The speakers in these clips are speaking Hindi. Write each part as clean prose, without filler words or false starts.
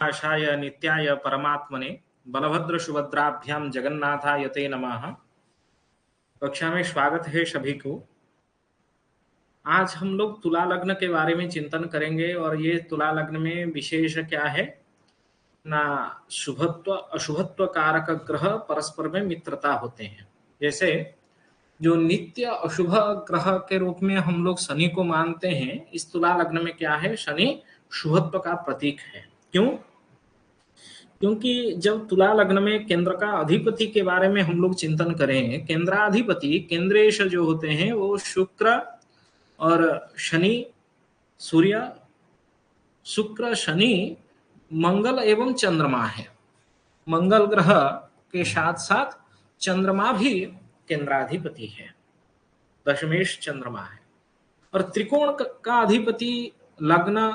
आशाय नित्याय परमात्मने बलभद्र सुभद्राभ्याम जगन्नाथाय ते नमः। कक्षा में स्वागत है सभी को। आज हम लोग तुला लग्न के बारे में चिंतन करेंगे और ये तुला लग्न में विशेष क्या है ना, शुभत्व अशुभत्व कारक ग्रह परस्पर में मित्रता होते हैं। जैसे जो नित्य अशुभ ग्रह के रूप में हम लोग शनि को मानते हैं, इस तुला लग्न में क्या है, शनि शुभत्व का प्रतीक है। क्यों? क्योंकि जब तुला लग्न में केंद्र का अधिपति के बारे में हम लोग चिंतन करें, केंद्राधिपति केंद्रेश जो होते हैं वो शुक्र और शनि, सूर्य, शुक्र, शनि, मंगल एवं चंद्रमा है। मंगल ग्रह के साथ साथ चंद्रमा भी केंद्राधिपति है, दशमेश चंद्रमा है। और त्रिकोण का अधिपति, लग्न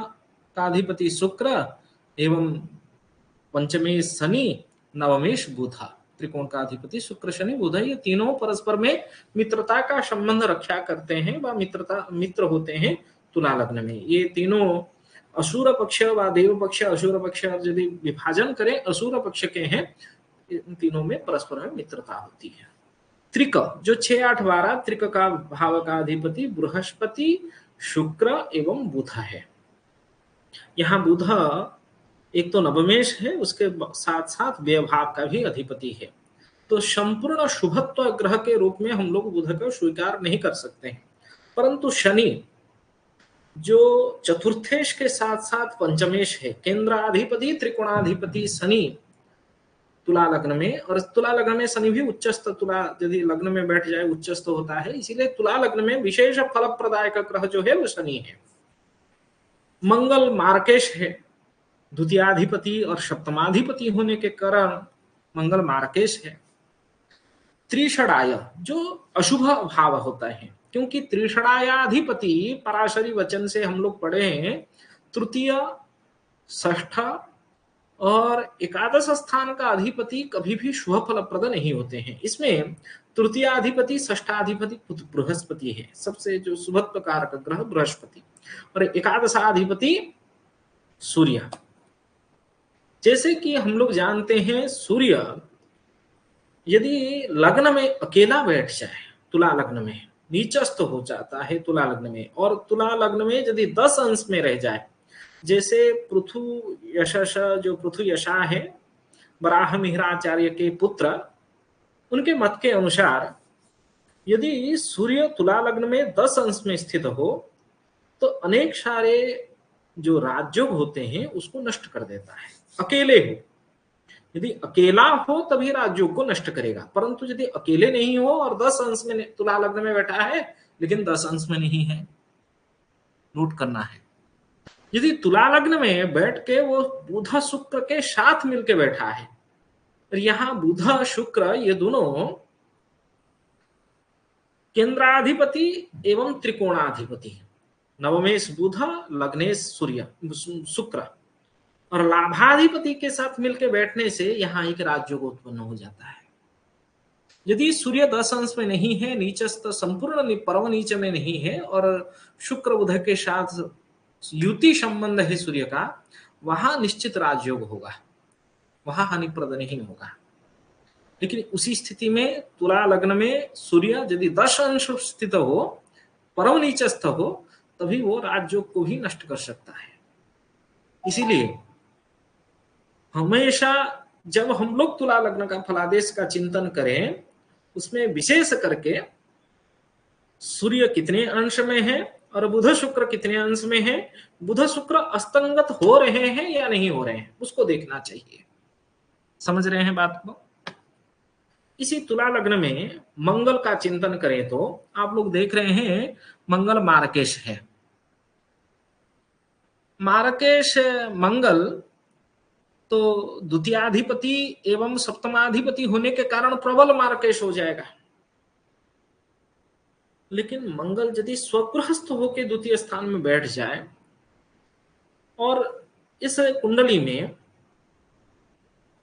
का अधिपति शुक्र एवं पंचमेश शनि, नवमेश बुध। त्रिकोण का अधिपति शुक्र, शनि, बुध, ये तीनों परस्पर में मित्रता का संबंध रक्षा करते हैं व मित्र होते हैं तुला लग्न में। ये तीनों असुर पक्ष व देव पक्ष, असुर पक्ष यदि विभाजन करें असुर पक्ष के हैं, इन तीनों में परस्पर में मित्रता होती है। त्रिक जो 6, 8, 12 त्रिक का भाव का अधिपति बृहस्पति, शुक्र एवं बुध है। यहाँ बुध एक तो नवमेश है, उसके साथ साथ व्ययभाव का भी अधिपति है। तो संपूर्ण शुभत्व ग्रह के रूप में हम लोग बुध को स्वीकार नहीं कर सकते हैं। परंतु शनि जो चतुर्थेश के साथ साथ पंचमेश है, केंद्राधिपति त्रिकोणाधिपति शनि तुला लग्न में, और तुला लग्न में शनि भी उच्चस्थ, तुला यदि लग्न में बैठ जाए उच्चस्थ होता है, इसीलिए तुला लग्न में विशेष फल प्रदायक ग्रह जो है वो शनि है। मंगल मार्केश है, द्वितीयाधिपति और सप्तमाधिपति होने के कारण मंगल मार्केश है। त्रिषडाय जो अशुभ भाव होता है, क्योंकि त्रिषडायाधिपति पराशरी वचन से हम लोग पढ़े हैं, तृतीय, षष्ठ और एकादश स्थान का अधिपति कभी भी शुभ फलप्रद नहीं होते हैं। इसमें तृतीयाधिपति षष्ठाधिपति बृहस्पति है, सबसे जो शुभत्व कारक ग्रह बृहस्पति, और एकादशाधिपति सूर्य। जैसे कि हम लोग जानते हैं, सूर्य यदि लग्न में अकेला बैठ जाए, तुला लग्न में नीचस्थ हो जाता है तुला लग्न में, और तुला लग्न में यदि 10 अंश में रह जाए, जैसे पृथु यशस जो पृथु यशा है, वराह मिहिराचार्य के पुत्र, उनके मत के अनुसार यदि सूर्य तुला लग्न में 10 अंश में स्थित हो तो अनेक सारे जो राजयोग होते हैं उसको नष्ट कर देता है। अकेले हो, यदि अकेला हो तभी राजयोग को नष्ट करेगा, परंतु यदि अकेले नहीं हो और 10 अंश में तुला लग्न में बैठा है लेकिन 10 अंश में नहीं है, नोट करना है। यदि तुला लग्न में बैठ के वो बुध शुक्र के साथ मिलके बैठा है, और यहां बुध शुक्र ये दोनों केंद्राधिपति एवं त्रिकोणाधिपति, नवमेश बुध, लग्नेश सूर्य शुक्र, और लाभाधिपति के साथ मिलकर बैठने से यहां एक राजयोग उत्पन्न हो जाता है। यदि सूर्य 10 अंश में नहीं है, नीचस्थ संपूर्ण परम नीच में नहीं है, और शुक्र बुध के साथ युति संबंध है सूर्य का, वहां निश्चित राजयोग होगा, वहां हानिप्रद नहीं होगा। लेकिन उसी स्थिति में तुला लग्न में सूर्य यदि 10 अंश स्थित हो, परम नीचस्थ हो, तभी वो राजयोग को भी नष्ट कर सकता है। इसीलिए हमेशा जब हम लोग तुला लग्न का फलादेश का चिंतन करें, उसमें विशेष करके सूर्य कितने अंश में है और बुध शुक्र कितने अंश में है, बुध शुक्र अस्तंगत हो रहे हैं या नहीं हो रहे हैं, उसको देखना चाहिए। समझ रहे हैं बात को? इसी तुला लग्न में मंगल का चिंतन करें तो आप लोग देख रहे हैं मंगल मार्केश है। मार्केश मंगल तो द्वितीयाधिपति एवं सप्तमाधिपति होने के कारण प्रबल मार्केश हो जाएगा। लेकिन मंगल यदि स्वगृहस्थ होकर द्वितीय स्थान में बैठ जाए और इस कुंडली में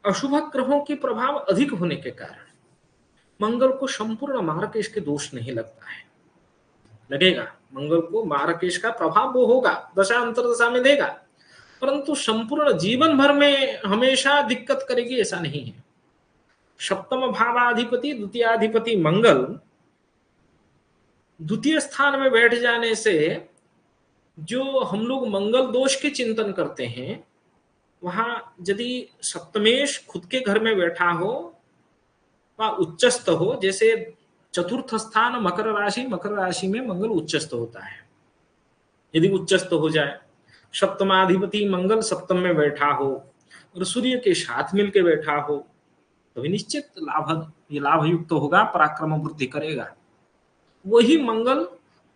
अशुभ ग्रहों की प्रभाव अधिक होने के कारण मंगल को संपूर्ण मार्केश के दोष नहीं लगता है। लगेगा मंगल को मार्केश का प्रभाव वो होगा, दशा अंतरदशा में देगा, परंतु संपूर्ण जीवन भर में हमेशा दिक्कत करेगी ऐसा नहीं है। सप्तम भावाधिपति द्वितीयाधिपति मंगल द्वितीय स्थान में बैठ जाने से जो हम लोग मंगल दोष के चिंतन करते हैं, वहां यदि सप्तमेश खुद के घर में बैठा हो व उच्चस्थ हो, जैसे चतुर्थ स्थान मकर राशि में मंगल उच्चस्थ होता है, यदि उच्चस्थ हो जाए, सप्तमाधिपति मंगल सप्तम में बैठा हो और सूर्य के साथ मिलके बैठा हो, तो निश्चित लाभ युक्त होगा, पराक्रम वृद्धि करेगा। वही मंगल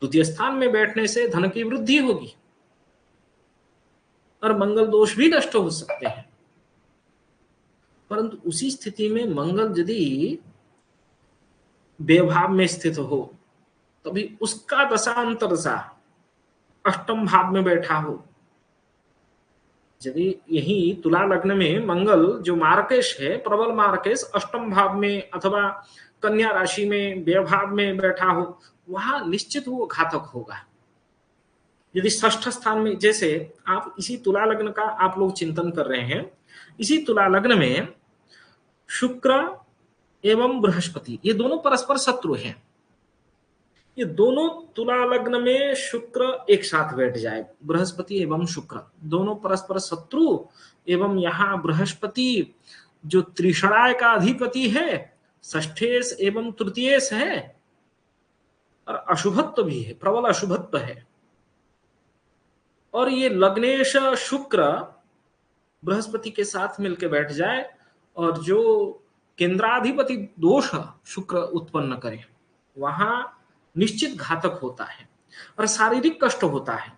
द्वितीय स्थान में बैठने से धन की वृद्धि होगी और मंगल दोष भी नष्ट हो सकते हैं। परंतु उसी स्थिति में मंगल यदि बेभाव में स्थित हो, तभी उसका दशांतर सा अष्टम भाव में बैठा हो। यदि यही तुला लग्न में मंगल जो मार्केश है, प्रबल मार्केश अष्टम भाव में अथवा कन्या राशि में व्यभाव में बैठा हो, वहां निश्चित वो घातक होगा। यदि षष्ठ स्थान में, जैसे आप इसी तुला लग्न का आप लोग चिंतन कर रहे हैं, इसी तुला लग्न में शुक्र एवं बृहस्पति ये दोनों परस्पर शत्रु हैं। ये दोनों तुला लग्न में शुक्र एक साथ बैठ जाए, बृहस्पति एवं शुक्र दोनों परस्पर शत्रु, एवं यहाँ बृहस्पति जो त्रिषणाय का अधिपति है, षष्ठेश एवं तृतीयेश है और अशुभत्व भी है, प्रबल अशुभत्व है। और ये लग्नेश शुक्र बृहस्पति के साथ मिलकर बैठ जाए और जो केंद्राधिपति दोष शुक्र उत्पन्न करे, वहां निश्चित घातक होता है और शारीरिक कष्ट होता है।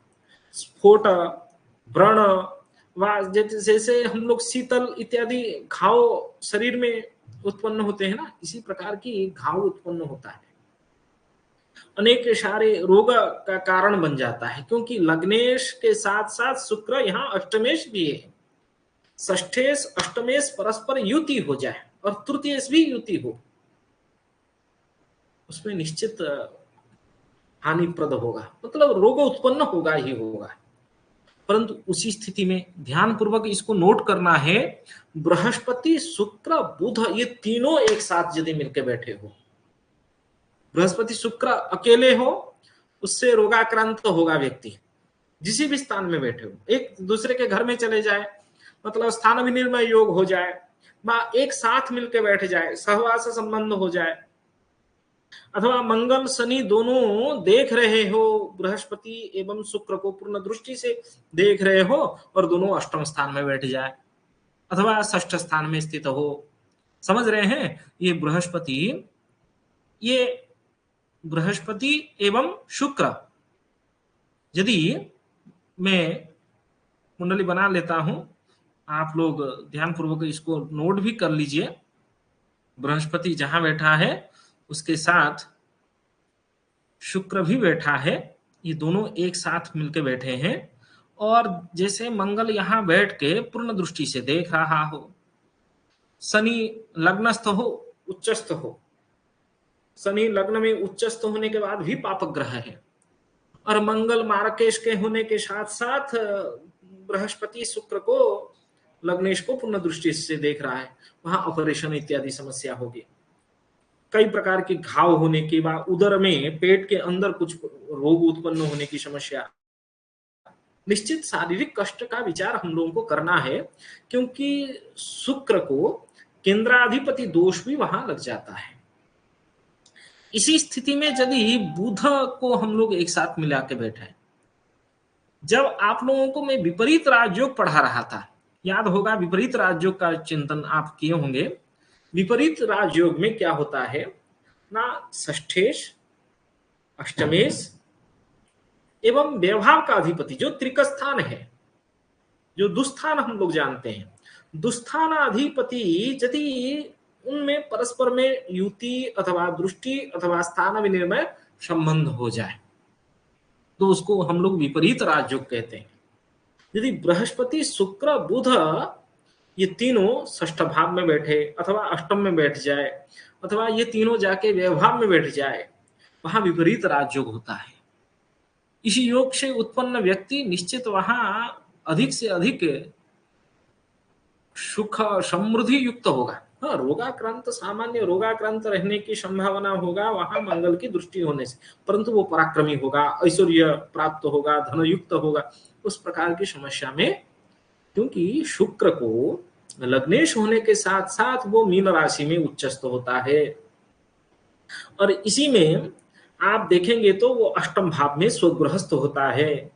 स्फोट, व्रण, व जैसे हम लोग शीतल इत्यादि घाव शरीर में उत्पन्न होते हैं ना, इसी प्रकार की घाव उत्पन्न होता है, अनेक सारे रोग का कारण बन जाता है। क्योंकि लग्नेश के साथ साथ शुक्र यहाँ अष्टमेश भी है, षष्ठेश अष्टमेश परस्पर युति हो जाए और तृतीयेश भी युति हो, उसमें निश्चित हानिप्रद होगा, मतलब रोग उत्पन्न होगा ही होगा। परंतु उसी स्थिति में ध्यान पूर्वक इसको नोट करना है, बृहस्पति शुक्र बुध ये तीनों एक साथ यदि मिलकर बैठे हो, बृहस्पति शुक्र अकेले हो उससे रोगाक्रांत होगा व्यक्ति, जिस भी स्थान में बैठे हो, एक दूसरे के घर में चले जाए, मतलब स्थान विनिर्मय योग हो जाए, एक साथ मिलकर बैठ जाए, सहवास संबंध हो जाए, अथवा मंगल शनि दोनों देख रहे हो, बृहस्पति एवं शुक्र को पूर्ण दृष्टि से देख रहे हो और दोनों अष्टम स्थान में बैठ जाए अथवा षष्ठ स्थान में स्थित हो, समझ रहे हैं। ये बृहस्पति एवं शुक्र, यदि मैं कुंडली बना लेता हूं, आप लोग ध्यान पूर्वक इसको नोट भी कर लीजिए। बृहस्पति जहां बैठा है उसके साथ शुक्र भी बैठा है, ये दोनों एक साथ मिलकर बैठे हैं और जैसे मंगल यहां बैठ के पूर्ण दृष्टि से देख रहा हो, शनि लग्नस्थ हो, उच्चस्थ हो, शनि लग्न में उच्चस्थ होने के बाद भी पापक ग्रह है और मंगल मार्केश के होने के साथ साथ बृहस्पति शुक्र को लग्नेश को पूर्ण दृष्टि से देख रहा है, वहां ऑपरेशन इत्यादि समस्या होगी, कई प्रकार के घाव होने की, बाद उदर में पेट के अंदर कुछ रोग उत्पन्न होने की समस्या, निश्चित शारीरिक कष्ट का विचार हम लोगों को करना है। क्योंकि शुक्र को केंद्राधिपति दोष भी वहां लग जाता है। इसी स्थिति में यदि बुध को हम लोग एक साथ मिला के बैठे, जब आप लोगों को मैं विपरीत राजयोग पढ़ा रहा था, याद होगा विपरीत राजयोग का चिंतन आप किए होंगे। विपरीत राजयोग में क्या होता है ना, षष्ठेश अष्टमेश एवं व्यभाव का अधिपति जो त्रिकस्थान है, जो दुस्थान हम लोग जानते हैं, दुस्थानाधिपति यदि उनमें परस्पर में युति अथवा दृष्टि अथवा स्थान विनिर्मय संबंध हो जाए तो उसको हम लोग विपरीत राजयोग कहते हैं। यदि बृहस्पति शुक्र बुध ये तीनों षष्ठ भाव में बैठे अथवा अष्टम में बैठ जाए अथवा ये तीनों जाके व्यभाव में बैठ जाए, वहां विपरीत राजयोग होता है। इसी योग से उत्पन्न व्यक्ति निश्चित वहां अधिक से अधिक सुख समृद्धि युक्त होगा। हाँ, रोगाक्रांत, सामान्य रोगाक्रांत रहने की संभावना होगा वहां मंगल की दृष्टि होने से, परंतु वो पराक्रमी होगा, ऐश्वर्य प्राप्त होगा, धनयुक्त होगा, उस प्रकार की समस्या में, क्योंकि शुक्र को लग्नेश होने के साथ साथ वो मीन राशि में उच्चस्थ होता है, और इसी में आप देखेंगे तो वो अष्टम भाव में स्वगृहस्थ होता है।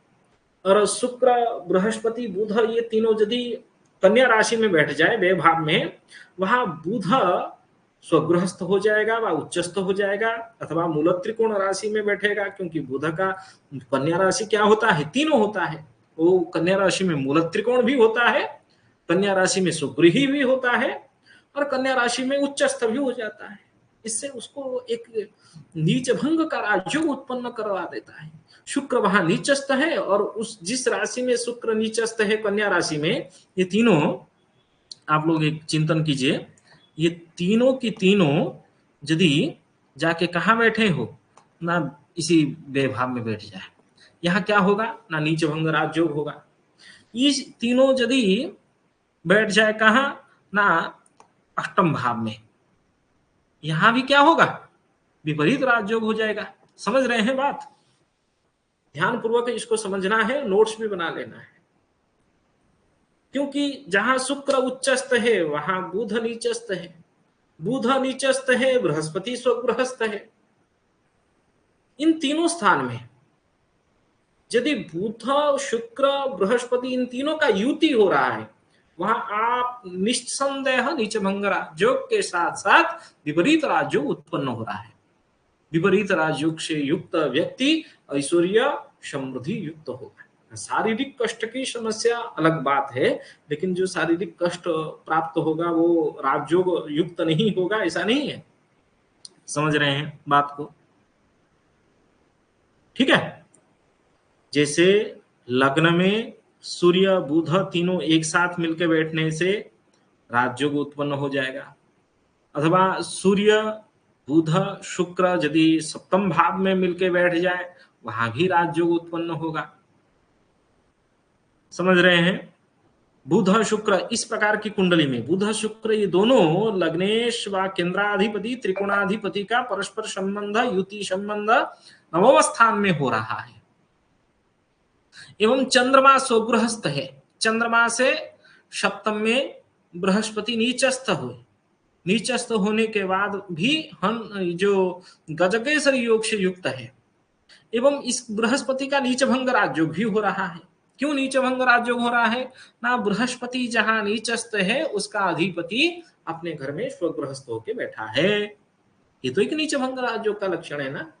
और शुक्र, बृहस्पति, बुध, ये तीनों यदि कन्या राशि में बैठ जाए व्यय भाव में, वहां बुध स्वगृहस्थ हो जाएगा व उच्चस्थ हो जाएगा, अथवा मूल त्रिकोण राशि में बैठेगा, क्योंकि बुध का कन्या राशि क्या होता है, तीनों होता है। वो कन्या राशि में मूल त्रिकोण भी होता है, कन्या राशि में सुगृही भी होता है, और कन्या राशि में उच्चस्थ भी हो जाता है। इससे उसको एक नीच भंग का राजयोग उत्पन्न करवा देता है। शुक्र वहां नीचस्थ है, और उस जिस राशि में शुक्र नीचस्थ है, कन्या राशि में, ये तीनों आप लोग एक चिंतन कीजिए, ये तीनों की तीनों यदि जाके कहाँ बैठे हो ना, इसी व्यय में बैठ जाए, यहाँ क्या होगा ना, नीच भंग राजयोग होगा। ये तीनों यदि बैठ जाए कहाँ ना, अष्टम भाव में, यहां भी क्या होगा, विपरीत राजयोग हो जाएगा। समझ रहे हैं बात? ध्यान पूर्वक इसको समझना है, नोट्स भी बना लेना है, क्योंकि जहां शुक्र उच्चस्थ है वहां बुध नीचस्थ है, बुध नीचस्थ है, बृहस्पति स्वगृहस्थ है। इन तीनों स्थान में यदि बुध, शुक्र, बृहस्पति, इन तीनों का युति हो रहा है, वहां आप निस्संदेह नीच भंग राजयोग के साथ साथ विपरीत राजयोग उत्पन्न हो रहा है। विपरीत राजयोग से युक्त व्यक्ति ऐश्वर्य समृद्धि युक्त होगा। शारीरिक कष्ट की समस्या अलग बात है, लेकिन जो शारीरिक कष्ट प्राप्त होगा वो राजयोग युक्त नहीं होगा, ऐसा नहीं है। समझ रहे हैं बात को? ठीक है। जैसे लग्न में सूर्य बुध तीनों एक साथ मिलकर बैठने से राजयोग उत्पन्न हो जाएगा, अथवा सूर्य बुध शुक्र यदि सप्तम भाव में मिलकर बैठ जाए वहां भी राजयोग उत्पन्न होगा। समझ रहे हैं? बुध शुक्र इस प्रकार की कुंडली में बुध शुक्र ये दोनों लग्नेश व केंद्राधिपति त्रिकोणाधिपति का परस्पर संबंध, युति संबंध नवम स्थान में हो रहा है। एवं चंद्रमा स्वगृहस्थ है, चंद्रमा से सप्तम में बृहस्पति नीचस्थ हुए, नीचस्थ होने के बाद भी हम जो गजकेसरी योग से युक्त है, एवं इस बृहस्पति का नीच भंग राजयोग भी हो रहा है। क्यों नीच भंग राजयोग हो रहा है ना, बृहस्पति जहां नीचस्थ है उसका अधिपति अपने घर में स्वगृहस्थ होकर बैठा है, ये तो एक नीच भंग राजयोग का लक्षण है ना।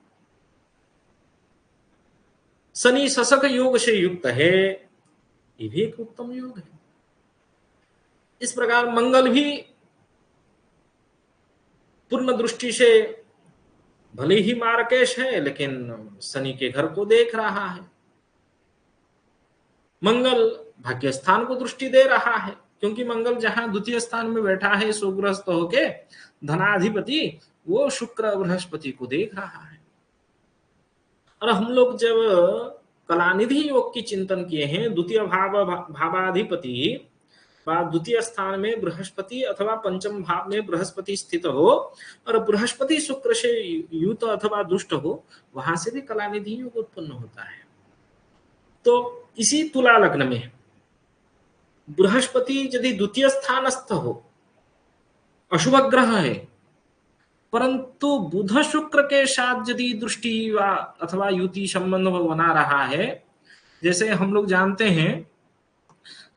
शनि शशक योग से युक्त है, ये भी एक उत्तम योग है। इस प्रकार मंगल भी पूर्ण दृष्टि से भले ही मार्केश है, लेकिन शनि के घर को देख रहा है। मंगल भाग्य स्थान को दृष्टि दे रहा है, क्योंकि मंगल जहां द्वितीय स्थान में बैठा है सुग्रस्त होके धनाधिपति, वो शुक्र बृहस्पति को देख रहा है। और हम लोग जब कलानिधि योग की चिंतन किए हैं, द्वितीय भावाधिपति द्वितीय स्थान में बृहस्पति अथवा पंचम भाव में बृहस्पति स्थित हो और बृहस्पति शुक्र से युत अथवा दुष्ट हो, वहां से भी कलानिधि योग उत्पन्न होता है। तो इसी तुला लग्न में बृहस्पति यदि द्वितीय स्थानस्थ हो, अशुभ ग्रह है, परंतु बुध शुक्र के साथ यदि दृष्टि व अथवा युति संबंध बना रहा है, जैसे हम लोग जानते हैं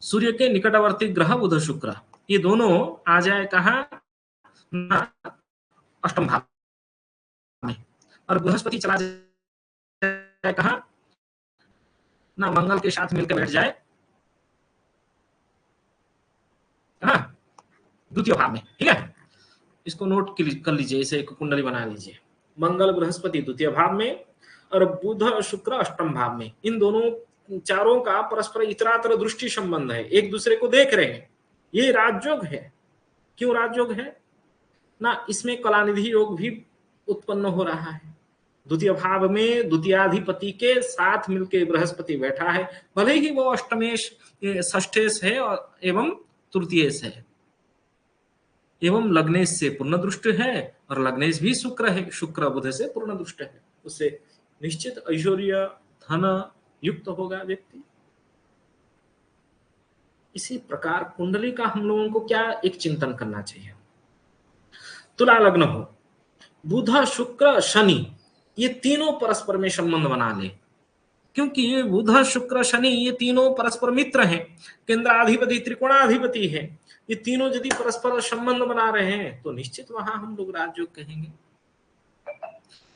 सूर्य के निकटवर्ती ग्रह बुध शुक्र, ये दोनों आ जाए कहां, अष्टम भाव में, और बृहस्पति चला जाए कहां ना, मंगल के साथ मिलकर बैठ जाए द्वितीय भाव में। ठीक है, इसको नोट कर लीजिए, इसे एक कुंडली बना लीजिए। मंगल बृहस्पति द्वितीय भाव में और बुध शुक्र अष्टम भाव में, इन दोनों चारों का परस्पर इतरातर दृष्टि संबंध है, एक दूसरे को देख रहे हैं, ये राजयोग है। क्यों राजयोग है ना, इसमें कलानिधि योग भी उत्पन्न हो रहा है। द्वितीय भाव में द्वितीयाधिपति के साथ मिलके बृहस्पति बैठा है, भले ही वो अष्टमेश षष्ठेश है एवं तृतीयेश है, एवं लग्नेश से पूर्ण दृष्ट है, और लग्नेश भी शुक्र है, शुक्र बुध से पूर्ण दृष्ट है, उससे निश्चित ऐश्वर्य धन युक्त होगा व्यक्ति। इसी प्रकार कुंडली का हम लोगों को क्या एक चिंतन करना चाहिए। तुला लग्न हो, बुध शुक्र शनि ये तीनों परस्पर में संबंध बना ले, क्योंकि ये बुध शुक्र शनि ये तीनों परस्पर मित्र हैं, केंद्राधिपति त्रिकोणाधिपति है, ये तीनों यदि परस्पर संबंध बना रहे हैं तो निश्चित वहां हम लोग राजयोग कहेंगे।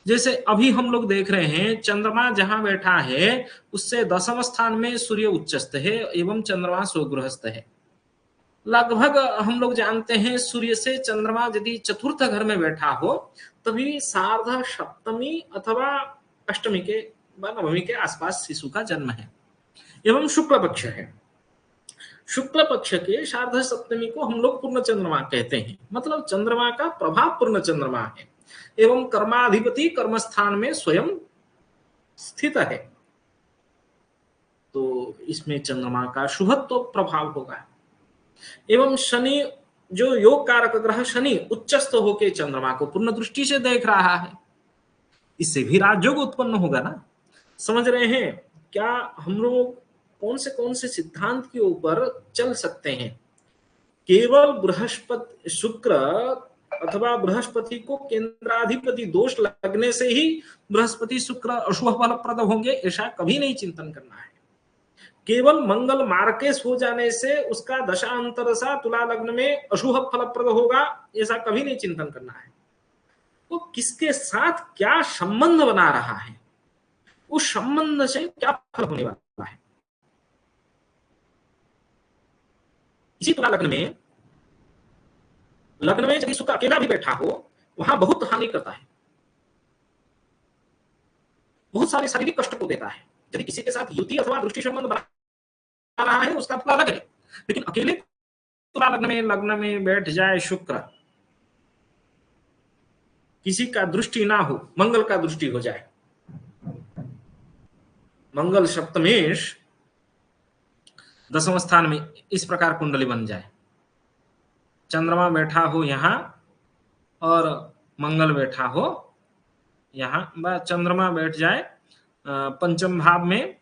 जैसे अभी हम लोग देख रहे हैं चंद्रमा जहां बैठा है उससे 10वें स्थान में सूर्य उच्चस्थ है एवं चंद्रमा स्वगृहस्थ है। लगभग हम लोग जानते हैं सूर्य से चंद्रमा यदि चतुर्थ घर में बैठा हो तभी सार्ध सप्तमी अथवा अष्टमी के नवमी के आसपास शिशु का जन्म है, एवं शुक्ल पक्ष है। शुक्ल पक्ष के सार्ध सप्तमी को हम लोग पूर्ण चंद्रमा कहते हैं, मतलब चंद्रमा का प्रभाव पूर्ण चंद्रमा है, एवं कर्माधिपति कर्म स्थान में स्वयं स्थित है, तो इसमें चंद्रमा का शुभत्व प्रभाव होगा। एवं शनि जो योग कारक ग्रह शनि उच्चस्थ होकर चंद्रमा को पूर्ण दृष्टि से देख रहा है, इससे भी राजयोग उत्पन्न होगा ना। समझ रहे हैं क्या हम लोग कौन से सिद्धांत के ऊपर चल सकते हैं। केवल बृहस्पति शुक्र अथवा बृहस्पति को केंद्राधिपति दोष लगने से ही बृहस्पति शुक्र अशुभ फलप्रद होंगे ऐसा कभी नहीं चिंतन करना है। केवल मंगल मार्केश हो जाने से उसका दशांतरसा तुला लग्न में अशुभ फलप्रद होगा ऐसा कभी नहीं चिंतन करना है। वो किसके साथ क्या संबंध बना रहा है, उस संबंध से क्या फल होने वाला है। इसी तुला लग्न में यदि शुक्र अकेला भी बैठा हो वहां बहुत हानि करता है, बहुत सारे शारीरिक कष्ट को देता है। यदि किसी के साथ युति अथवा दृष्टि संबंध बना रहा है उसका फल अलग है, लेकिन अकेले तुला लग्न में बैठ जाए शुक्र, किसी का दृष्टि ना हो, मंगल का दृष्टि हो जाए, मंगल सप्तमेश 10वें स्थान में इस प्रकार कुंडली बन जाए, चंद्रमा बैठा हो यहां और मंगल बैठा हो यहां, चंद्रमा बैठ जाए पंचम भाव में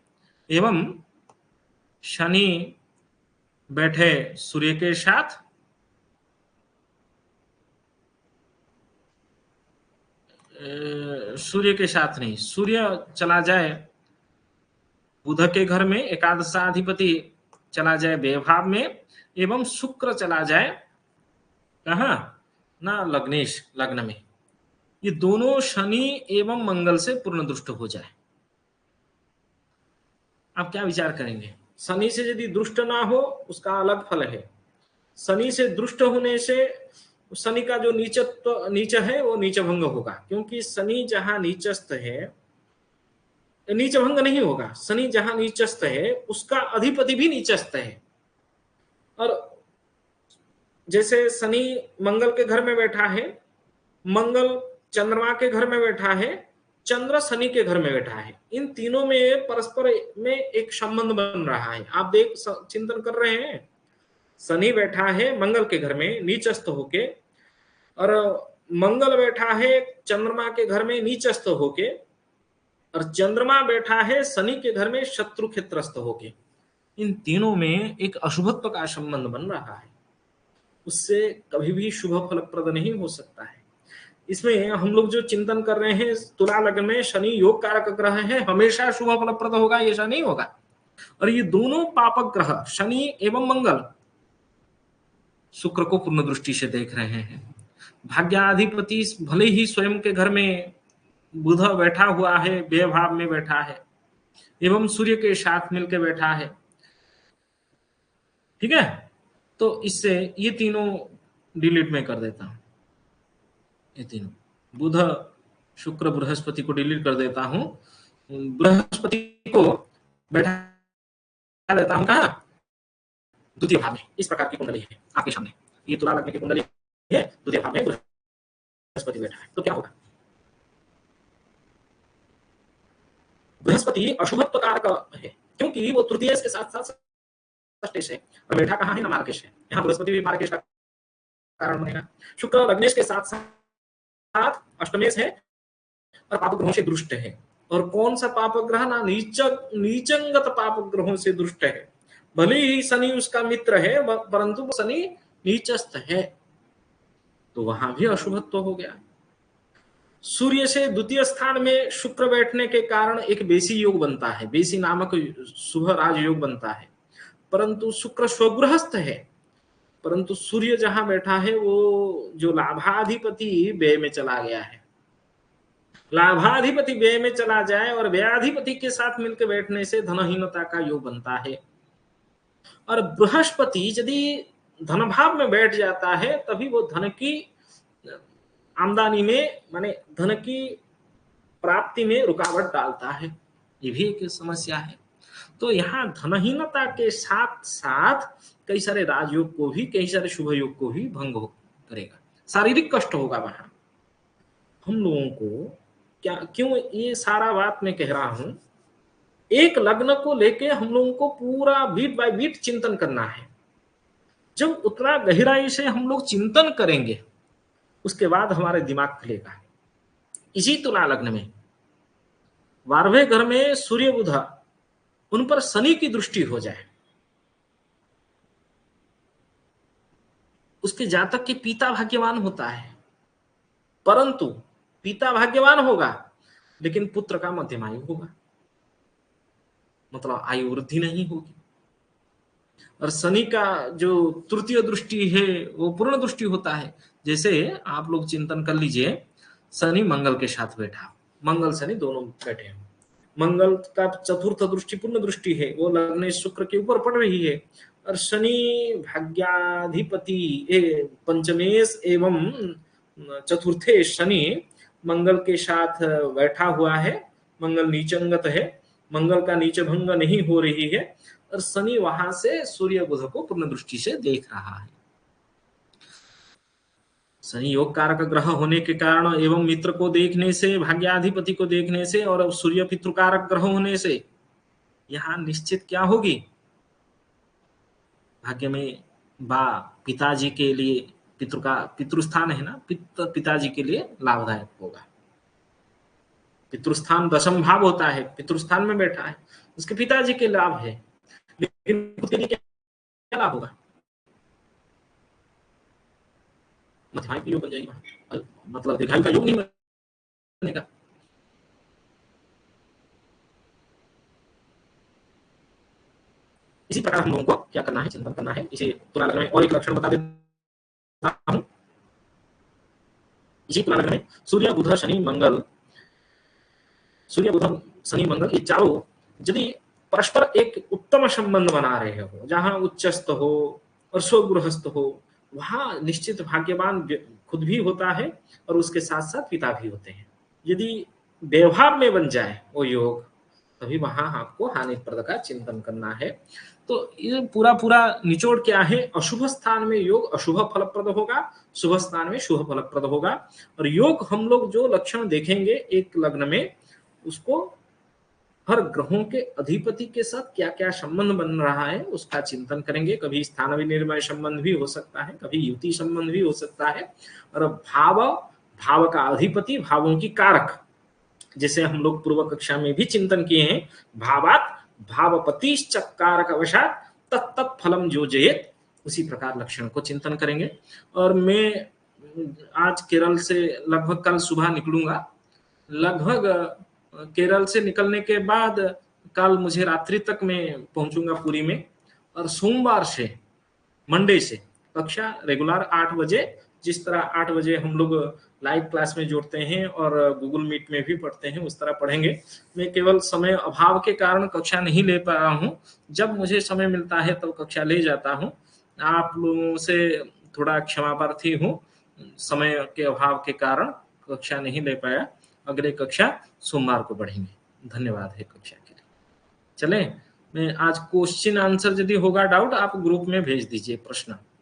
एवं शनि बैठे सूर्य के साथ, सूर्य के साथ नहीं, सूर्य चला जाए बुध के घर में, एकादशाधिपति चला जाए व्ययभाव में, एवं शुक्र चला जाए कहा ना लग्नेश लग्न में, ये दोनों शनि एवं मंगल से पूर्ण दुष्ट हो जाए। आप क्या विचार करेंगे। शनि से यदि दुष्ट ना हो उसका अलग फल है, शनि से दुष्ट होने से शनि का जो नीच है वो नीच भंग होगा, क्योंकि शनि जहां नीचस्थ है, नीच भंग नहीं होगा, शनि जहां नीचस्थ है उसका अधिपति भी नीचस्थ है। और जैसे शनि मंगल के घर में बैठा है, मंगल चंद्रमा के घर में बैठा है, चंद्र शनि के घर में बैठा है, इन तीनों में परस्पर में एक संबंध बन रहा है। आप देख चिंतन कर रहे हैं, शनि बैठा है मंगल के घर में नीचस्थ होके, और मंगल बैठा है चंद्रमा के घर में नीचस्थ होके, और चंद्रमा बैठा है शनि के घर में शत्रु क्षेत्रस्थ होके। इन तीनों में एक अशुभत्व का संबंध बन रहा है, उससे कभी भी शुभ फलप्रद नहीं हो सकता है। इसमें हम लोग जो चिंतन कर रहे हैं तुला लग्न में शनि योग कारक ग्रह है, हमेशा शुभ फलप्रद होगा ऐसा नहीं होगा। और ये दोनों पापक ग्रह शनि एवं मंगल शुक्र को पूर्ण दृष्टि से देख रहे हैं। भाग्याधिपति भले ही स्वयं के घर में बुध बैठा हुआ है, व्ययभाव में बैठा है, एवं सूर्य के साथ मिलकर बैठा है, ठीक है। तो इससे ये तीनों डिलीट में कर देता हूं, ये तीनों बुध शुक्र बृहस्पति को डिलीट कर देता हूं, बृहस्पति को बैठा देता हूं कहा द्वितीय भाव में। इस प्रकार की कुंडली है आपके सामने, ये तुला लग्न की कुंडली है, द्वितीय भाव में बृहस्पति बैठा है, तो क्या होगा। बृहस्पति अशुभत्व कारक है, क्योंकि वो तृतीय के साथ साथ षष्ठेश है और बैठा कहाँ है ना मार्केश है। यहाँ बृहस्पति भी मार्केश का कारण बनेगा। शुक्र लग्नेश के साथ साथ अष्टमेश है और पाप ग्रहों से दुष्ट है। और कौन सा पाप ग्रह ना नीचंगत पाप ग्रहों से दुष्ट है। भले ही शनि उसका मित्र है परंतु वो शनि नीचस्थ है, तो वहां भी अशुभत्व हो गया। सूर्य से द्वितीय स्थान में शुक्र बैठने के कारण एक बेसी योग बनता है, बेसी नामक शुभ राजयोग बनता है। परंतु शुक्र स्वगृहस्थ है, परंतु सूर्य जहां बैठा है वो जो लाभाधिपति व्यय में चला गया है। लाभाधिपति व्यय में चला जाए और व्ययाधिपति के साथ मिलकर बैठने से धनहीनता का योग बनता है। और बृहस्पति यदि धन भाव में बैठ जाता है तभी वो धन की आमदनी में माने धन की प्राप्ति में रुकावट डालता है। ये भी एक समस्या है। तो यहाँ धनहीनता के साथ साथ कई सारे राजयोग को भी, कई सारे शुभ योग को भी भंग करेगा, शारीरिक कष्ट होगा वहां। हम लोगों को क्या, क्यों ये सारा बात मैं कह रहा हूं, एक लग्न को लेके हम लोगों को पूरा बीट बाय बीट चिंतन करना है। जब उतना गहराई से हम लोग चिंतन करेंगे उसके बाद हमारे दिमाग खुलेगा। इसी तुला लग्न में 12वें घर में सूर्य बुध, उन पर शनि की दृष्टि हो जाए, उसके जातक के पिता भाग्यवान होता है, परंतु पिता भाग्यवान होगा लेकिन पुत्र का मध्यम आयु होगा, मतलब आयु वृद्धि नहीं होगी। और शनि का जो तृतीय दृष्टि है वो पूर्ण दृष्टि होता है। जैसे आप लोग चिंतन कर लीजिए, शनि मंगल के साथ बैठा, मंगल शनि दोनों बैठे हैं, मंगल का चतुर्थ दृष्टि पूर्ण दृष्टि है, वो लग्न शुक्र के ऊपर पड़ रही है। और शनि भाग्याधिपति पंचमेश एवं चतुर्थे शनि मंगल के साथ बैठा हुआ है, मंगल नीचंगत है, मंगल का नीच भंग नहीं हो रही है और शनि वहां से सूर्य बुध को पूर्ण दृष्टि से देख रहा है। शनि योग कारक ग्रह होने के कारण एवं मित्र को देखने से, भाग्याधिपति को देखने से और सूर्य पितृकारक ग्रह होने से यहाँ निश्चित क्या होगी, भाग्य में बा पिताजी के लिए, पितृस्थान है ना, पिताजी के लिए लाभदायक होगा। पितृस्थान दशम भाव होता है, पितृस्थान में बैठा है, उसके पिताजी के लाभ है, लेकिन खुद के लिए क्या लाभ होगा, मध्यमायु का योग बन जाएगा, मतलब दीर्घायु का योग नहीं बनेगा। इसी प्रकार हम लोगों को क्या करना है, चिंतन करना है। इसे तुला लग्न में और एक लक्षण बता देता हूं। इसी तुला लग्न में सूर्य बुध शनि मंगल, सूर्य बुध शनि मंगल ये चारों यदि परस्पर एक उत्तम संबंध बना रहे हो, जहां उच्चस्थ हो और स्वगृहस्थ हो, वहां निश्चित भाग्यवान खुद भी होता है और उसके साथ साथ पिता भी होते हैं। यदि व्यवहार में बन जाए वो योग, तभी वहां आपको हानिप्रद का चिंतन करना है। तो ये पूरा निचोड़ क्या है, अशुभ स्थान में योग अशुभ फलप्रद होगा, शुभ स्थान में शुभ फलप्रद होगा। और योग हम लोग जो लक्षण देखेंगे एक लग्न में, उसको हर ग्रहों के अधिपति के साथ क्या क्या संबंध बन रहा है उसका चिंतन करेंगे। कभी स्थान विनिर्मय संबंध भी हो सकता है, कभी युति संबंध भी हो सकता है। और भाव का अधिपति, भावों की कारक, जैसे हम लोग पूर्व कक्षा में भी चिंतन किए हैं, भावात भावपतिश्च कारक वशात तत्त फलम योजयेत, उसी प्रकार लक्षण को चिंतन करेंगे। और मैं आज केरल से लगभग कल सुबह निकलूंगा, लगभग केरल से निकलने के बाद कल मुझे रात्रि तक मैं पहुंचूंगा पुरी में। और सोमवार से, मंडे से कक्षा रेगुलर 8 बजे, जिस तरह 8 बजे हम लोग लाइव क्लास में जोड़ते हैं और गूगल मीट में भी पढ़ते हैं, उस तरह पढ़ेंगे। मैं केवल समय अभाव के कारण कक्षा नहीं ले पा रहा हूँ, जब मुझे समय मिलता है तब कक्षा ले जाता हूँ। आप लोगों से थोड़ा क्षमा प्रार्थी हूँ, समय के अभाव के कारण कक्षा नहीं ले पाया। अगले कक्षा सोमवार को बढ़ेंगे। धन्यवाद है कक्षा के लिए। चलें, मैं आज क्वेश्चन आंसर यदि होगा डाउट आप ग्रुप में भेज दीजिए प्रश्न।